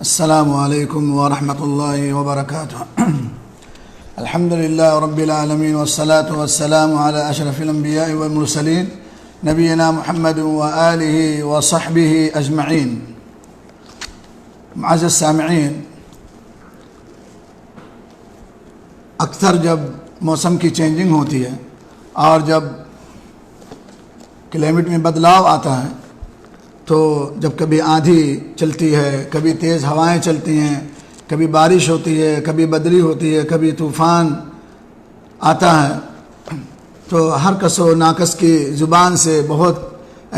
السلام علیکم ورحمۃ اللہ وبرکاتہ الحمد للہ رب العالمین والصلاة والسلام علی اشرف الانبیاء والمرسلین نبینا محمد وآلہ وصحبہ اجمعین۔ معزز سامعین، اکثر جب موسم کی چینجنگ ہوتی ہے اور جب کلائمیٹ میں بدلاؤ آتا ہے تو جب کبھی آندھی چلتی ہے، کبھی تیز ہوائیں چلتی ہیں، کبھی بارش ہوتی ہے، کبھی بدری ہوتی ہے، کبھی طوفان آتا ہے، تو ہر کس و ناکس کی زبان سے بہت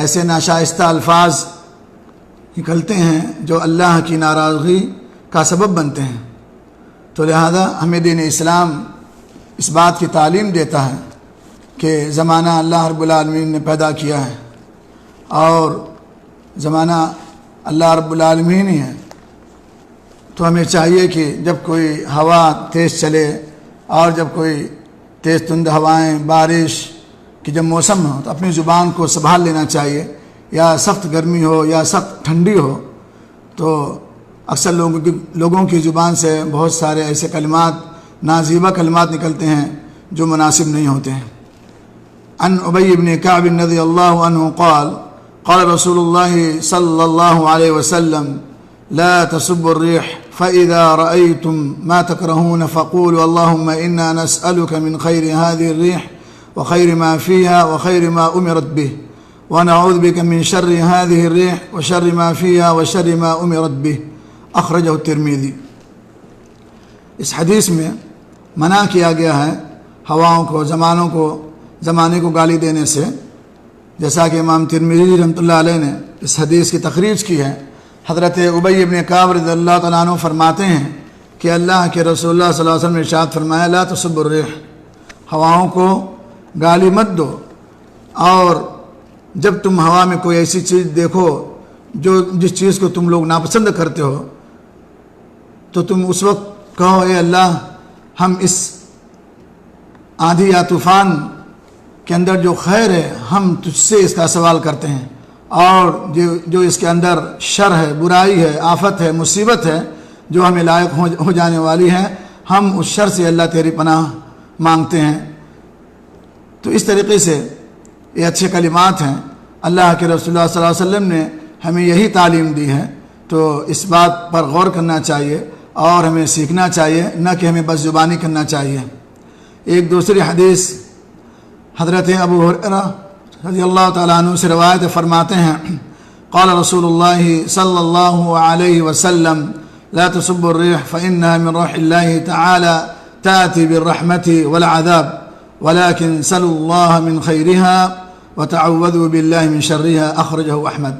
ایسے ناشائستہ الفاظ نکلتے ہیں جو اللہ کی ناراضگی کا سبب بنتے ہیں۔ تو لہذا ہمیں دین اسلام اس بات کی تعلیم دیتا ہے کہ زمانہ اللہ رب العالمین نے پیدا کیا ہے اور زمانہ اللہ رب العالمین ہی ہے، تو ہمیں چاہیے کہ جب کوئی ہوا تیز چلے اور جب کوئی تیز تند ہوائیں، بارش کی جب موسم ہو تو اپنی زبان کو سنبھال لینا چاہیے۔ یا سخت گرمی ہو یا سخت ٹھنڈی ہو تو اکثر لوگوں کی زبان سے بہت سارے ایسے کلمات، نازیبہ کلمات نکلتے ہیں جو مناسب نہیں ہوتے ہیں۔ عن ابی بن کعب رضی اللہ عنہ قال قال رسول الله صلى الله عليه وسلم لا تسبوا الريح فإذا رأيتم ما تكرهون فقولوا اللهم إنا نسألك من خير هذه الريح وخير ما فيها وخير ما أمرت به ونعوذ بك من شر هذه الريح وشر ما فيها وشر ما أمرت به أخرجه الترمذي۔ اس حدیث میں منع کیا گیا ہے ہواؤں کو، زمانے کو گالی دینے سے، جیسا کہ امام ترمذی رحمۃ اللہ علیہ نے اس حدیث کی تخریج کی ہے۔ حضرت ابی بن کعب رضی اللہ تعالیٰ عنہ فرماتے ہیں کہ اللہ کے رسول اللہ صلی اللہ علیہ وسلم نے ارشاد فرمایا لا تسبوا الريح، ہواؤں کو گالی مت دو، اور جب تم ہوا میں کوئی ایسی چیز دیکھو جس چیز کو تم لوگ ناپسند کرتے ہو تو تم اس وقت کہو اے اللہ، ہم اس آندھی یا طوفان کے اندر جو خیر ہے ہم تجھ سے اس کا سوال کرتے ہیں، اور جو اس کے اندر شر ہے، برائی ہے، آفت ہے، مصیبت ہے جو ہمیں لائق ہو جانے والی ہے، ہم اس شر سے اللہ تیری پناہ مانگتے ہیں۔ تو اس طریقے سے یہ اچھے کلمات ہیں۔ اللہ کے رسول اللہ صلی اللہ علیہ وسلم نے ہمیں یہی تعلیم دی ہے، تو اس بات پر غور کرنا چاہیے اور ہمیں سیکھنا چاہیے، نہ کہ ہمیں بس زبانی کرنا چاہیے۔ ایک دوسری حدیث حضرت ابو ہریرہ رضی اللہ تعالیٰ عنہ سے روایت فرماتے ہیں قال رسول اللہ صلی اللہ علیہ وسلم لا تسبوا الريح فإنها من روح الله تعالى تأتي بالرحمة والعذاب ولكن سلوا الله من خيرها وتعوذوا بالله من شرها أخرجه احمد۔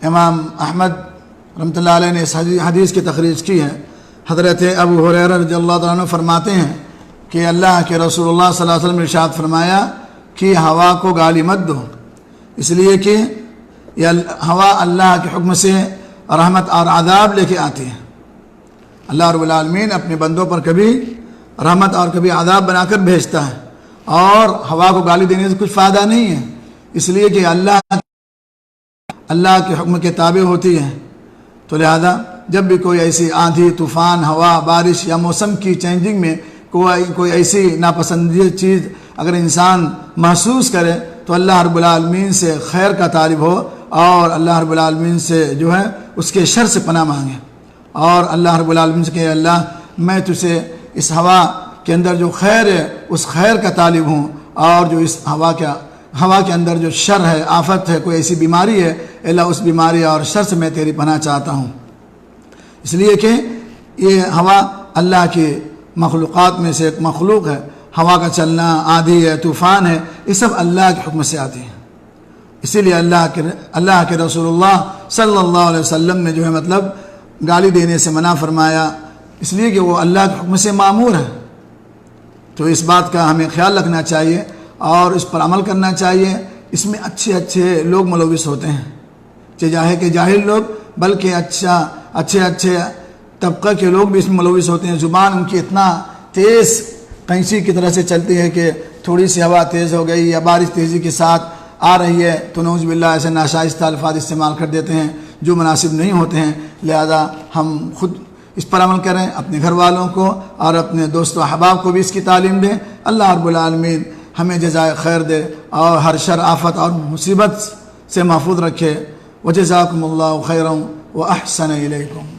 امام احمد رحمۃ اللہ علیہ نے اس حدیث کی تخریج کی ہے۔ حضرت ابو ہریرہ رضی اللہ تعالیٰ عنہ فرماتے ہیں کہ اللہ کے رسول اللہ صلی اللہ علیہ وسلم نے ارشاد فرمایا کہ ہوا کو گالی مت دو، اس لیے کہ یہ ہوا اللہ کے حکم سے رحمت اور عذاب لے کے آتی ہے۔ اللہ رب العالمین اپنے بندوں پر کبھی رحمت اور کبھی عذاب بنا کر بھیجتا ہے، اور ہوا کو گالی دینے سے کچھ فائدہ نہیں ہے، اس لیے کہ اللہ کے حکم کے تابع ہوتی ہے۔ تو لہذا جب بھی کوئی ایسی آندھی، طوفان، ہوا، بارش یا موسم کی چینجنگ میں کوئی ایسی ناپسندیدہ چیز اگر انسان محسوس کرے تو اللہ رب العالمین سے خیر کا طالب ہو، اور اللہ رب العالمین سے جو ہے اس کے شر سے پناہ مانگے، اور اللہ رب العالمین سے کہ اللہ میں تجھے اس ہوا کے اندر جو خیر ہے اس خیر کا طالب ہوں، اور جو اس ہوا کے اندر جو شر ہے، آفت ہے، کوئی ایسی بیماری ہے، اللہ اس بیماری اور شر سے میں تیری پناہ چاہتا ہوں۔ اس لیے کہ یہ ہوا اللہ کی مخلوقات میں سے ایک مخلوق ہے۔ ہوا کا چلنا، آندھی ہے، طوفان ہے، یہ سب اللہ کے حکم سے آتی ہے۔ اسی لیے اللہ کے رسول اللہ صلی اللہ علیہ وسلم نے جو ہے مطلب گالی دینے سے منع فرمایا، اس لیے کہ وہ اللہ کے حکم سے مامور ہے۔ تو اس بات کا ہمیں خیال رکھنا چاہیے اور اس پر عمل کرنا چاہیے۔ اس میں اچھے لوگ ملوث ہوتے ہیں، چاہے کہ جاہل لوگ، بلکہ اچھے طبقہ کے لوگ بھی اس میں ملوث ہوتے ہیں۔ زبان ان کی اتنا تیز قینچی کی طرح سے چلتی ہے کہ تھوڑی سی ہوا تیز ہو گئی یا بارش تیزی کے ساتھ آ رہی ہے تو نعوذ باللہ ایسے ناشائستہ الفاظ استعمال کر دیتے ہیں جو مناسب نہیں ہوتے ہیں۔ لہذا ہم خود اس پر عمل کریں، اپنے گھر والوں کو اور اپنے دوست و احباب کو بھی اس کی تعلیم دیں۔ اللہ رب العالمین ہمیں جزائے خیر دے اور ہر شر آفت اور مصیبت سے محفوظ رکھے۔ وجزاکم اللہ خیرا واحسن الیکم۔